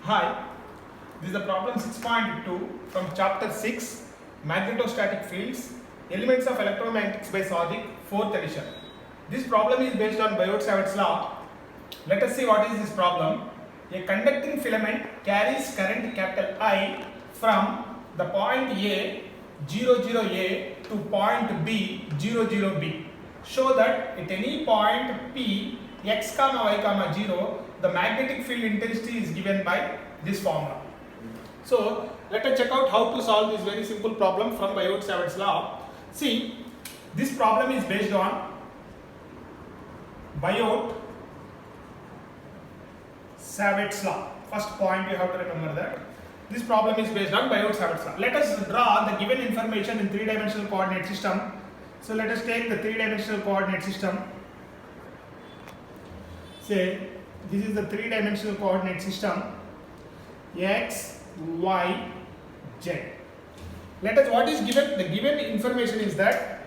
Hi, this is the problem 6.2 from chapter 6 Magnetostatic Fields Elements of Electromagnetics by Sadiq 4th edition. This problem is based on Biot-Savart's law. Let us see what is this problem. A conducting filament carries current capital I from the point A 00A to point B 00B. Show that at any point P x comma y comma 0 the magnetic field intensity is given by this formula. So let us check out how to solve this very simple problem from Biot-Savart's law. See, this problem is based on Biot-Savart's law. First point you have to remember that. This problem is based on Biot-Savart's law. Let us draw the given information in three-dimensional coordinate system. So let us take the three-dimensional coordinate system. Say this is the three-dimensional coordinate system x, y, z. Let us, what is given? The given information is that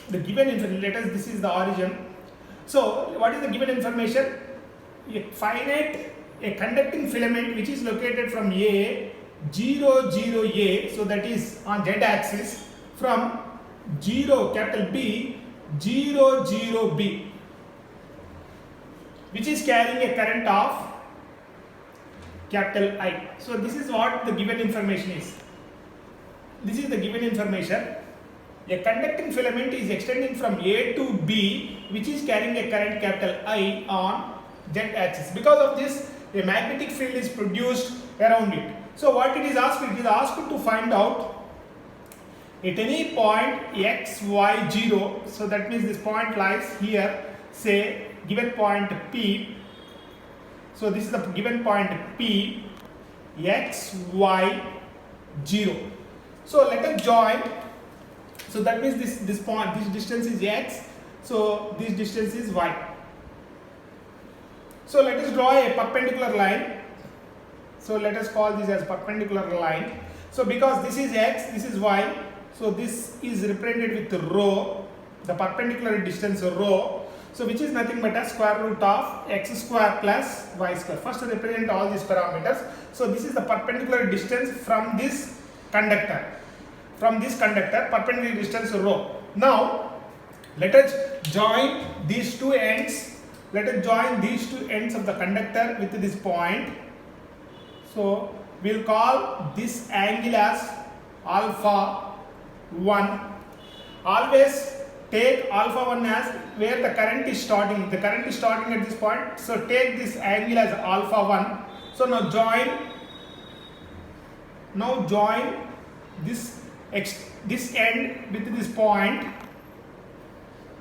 this is the origin. So what is the given information? A conducting filament which is located from A 00A, so that is on z axis, from 0 capital B 00B, which is carrying a current of capital I. So this is what the given information is. This is the given information. A conducting filament is extending from A to B, which is carrying a current capital I on z axis. Because of this, a magnetic field is produced around it. So what it is asked? It is asked to find out at any point x, y, 0. So that means this point lies here. Say given point P. So this is the given point P, x, y, 0. So let us join. So that means this point, this distance is x. So this distance is y. So let us draw a perpendicular line. So let us call this as perpendicular line. So because this is x, this is y. So this is represented with rho, the perpendicular distance rho. So which is nothing but a square root of x square plus y square. First represent all these parameters. So this is the perpendicular distance from this conductor. From this conductor, perpendicular distance rho. Now let us join these two ends. Let us join these two ends of the conductor with this point. So we will call this angle as alpha 1. Always take alpha 1 as where the current is starting. The current is starting at this point. So take this angle as alpha 1. So now join this end with this point.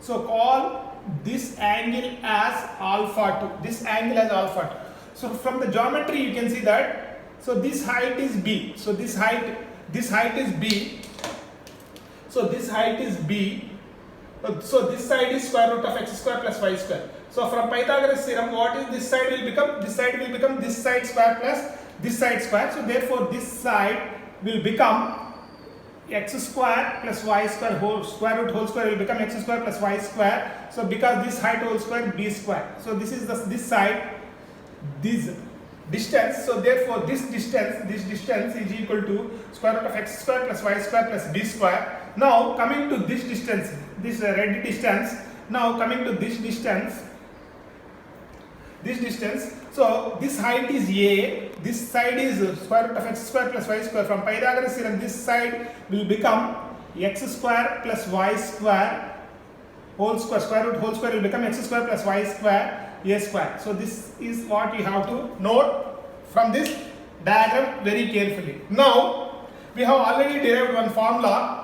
So call this angle as alpha 2. This angle as alpha 2. So from the geometry you can see that. So this height is B. So this height is B. So this height is B. So this side is square root of x square plus y square. So from Pythagoras theorem, what is this side will become? This side will become this side square plus this side square. So therefore this side will become x square plus y square whole square root whole square will become x square plus y square. So because this height whole square b square. So this is this side, this distance. So therefore this distance is equal to square root of x square plus y square plus b square. Now coming to this distance, this red distance. Now coming to this distance. So this height is A. This side is square root of x square plus y square. From Pythagoras theorem, this side will become x square plus y square whole square. Square root whole square will become x square plus y square a square. So this is what you have to note from this diagram very carefully. Now we have already derived one formula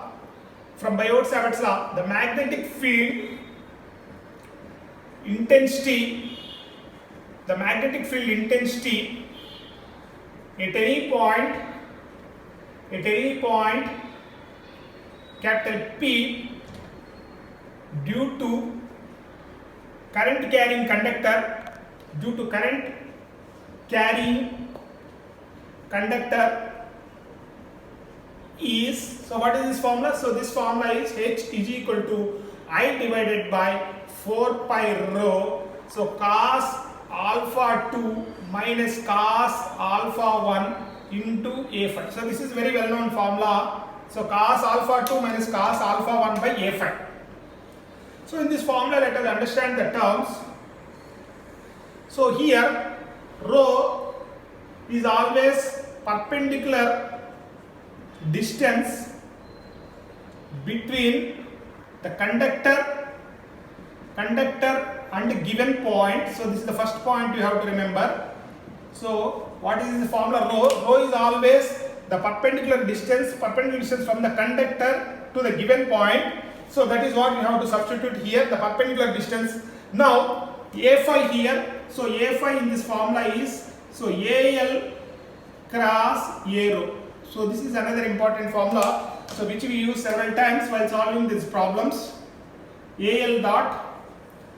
from Biot-Savart's law. The magnetic field intensity. The magnetic field intensity at any point capital P due to current carrying conductor is, so what is this formula? So this formula is H is equal to I divided by 4 pi rho. So cos alpha 2 minus cos alpha 1 into a phi. So this is very well known formula. So cos alpha 2 minus cos alpha 1 by a phi. So in this formula let us understand the terms. So here rho is always perpendicular distance between the conductor and given point. So this is the first point you have to remember. So what is the formula rho? Rho is always the perpendicular distance from the conductor to the given point. So that is what we have to substitute here, the perpendicular distance. Now a phi here. So a phi in this formula is so AL cross A rho. So this is another important formula. So which we use several times while solving these problems. AL dot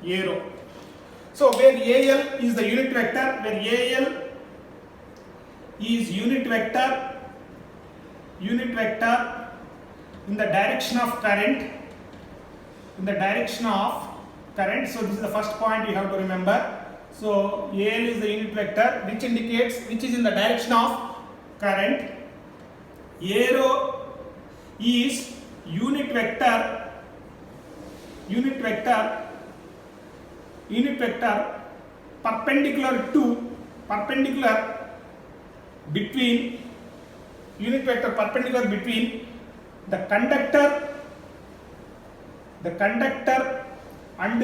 A rho. So where AL is the unit vector, where AL is unit vector in the direction of current, so this is the first point you have to remember. So AL is the unit vector which indicates which is in the direction of current. A rho is unit vector perpendicular between the conductor and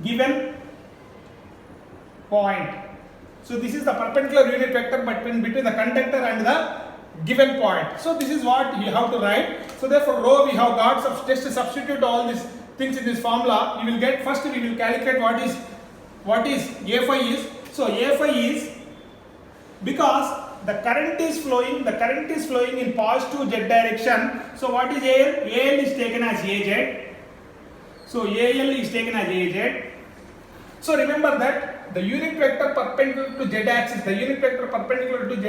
given point. So this is the perpendicular unit vector between the conductor and the given point. So this is what you have to write. So therefore rho we have got. Just to substitute all these things in this formula, you will get, first we will calculate what is a phi is. So a phi is, because the current is flowing in positive z direction. So what is AL? AL is taken as AZ. So AL is taken as AZ. So remember that the unit vector perpendicular to z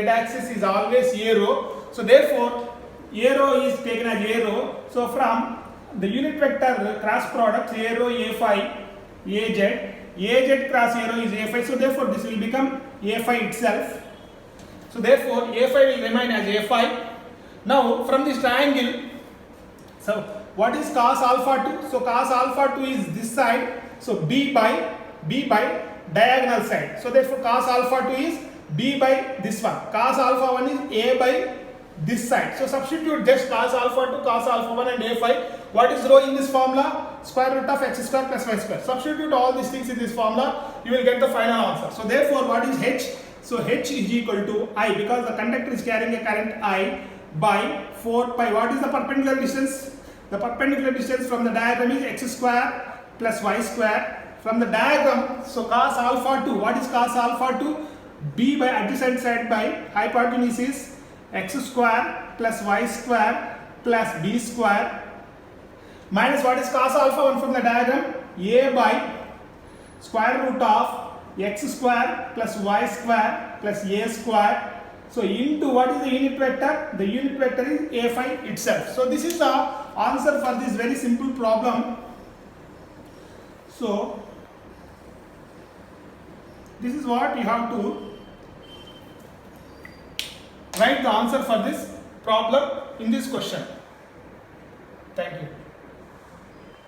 axis, is always a rho. So therefore a rho is taken as a rho. So from the unit vector cross product a rho a phi AZ cross a rho is a phi. So therefore this will become a phi itself. So therefore a phi will remain as a phi. Now from this triangle, so what is cos alpha 2? So cos alpha 2 is this side. So b by diagonal side. So therefore cos alpha 2 is b by this one. Cos alpha 1 is a by this side. So substitute just cos alpha 2, cos alpha 1 and a phi. What is rho in this formula? Square root of x square plus y square. Substitute all these things in this formula, you will get the final answer. So therefore what is h? So h is equal to I, because the conductor is carrying a current I, by 4 pi. What is the perpendicular distance? The perpendicular distance from the diagram is x square plus y square. From the diagram, so cos alpha 2, what is cos alpha 2? B by adjacent side by hypotenuse is x square plus y square plus b square, minus what is cos alpha 1 from the diagram? A by square root of x square plus y square plus a square. So into what is the unit vector? The unit vector is a phi itself. So this is the answer for this very simple problem. So this is what you have to write the answer for this problem in this question. Thank you.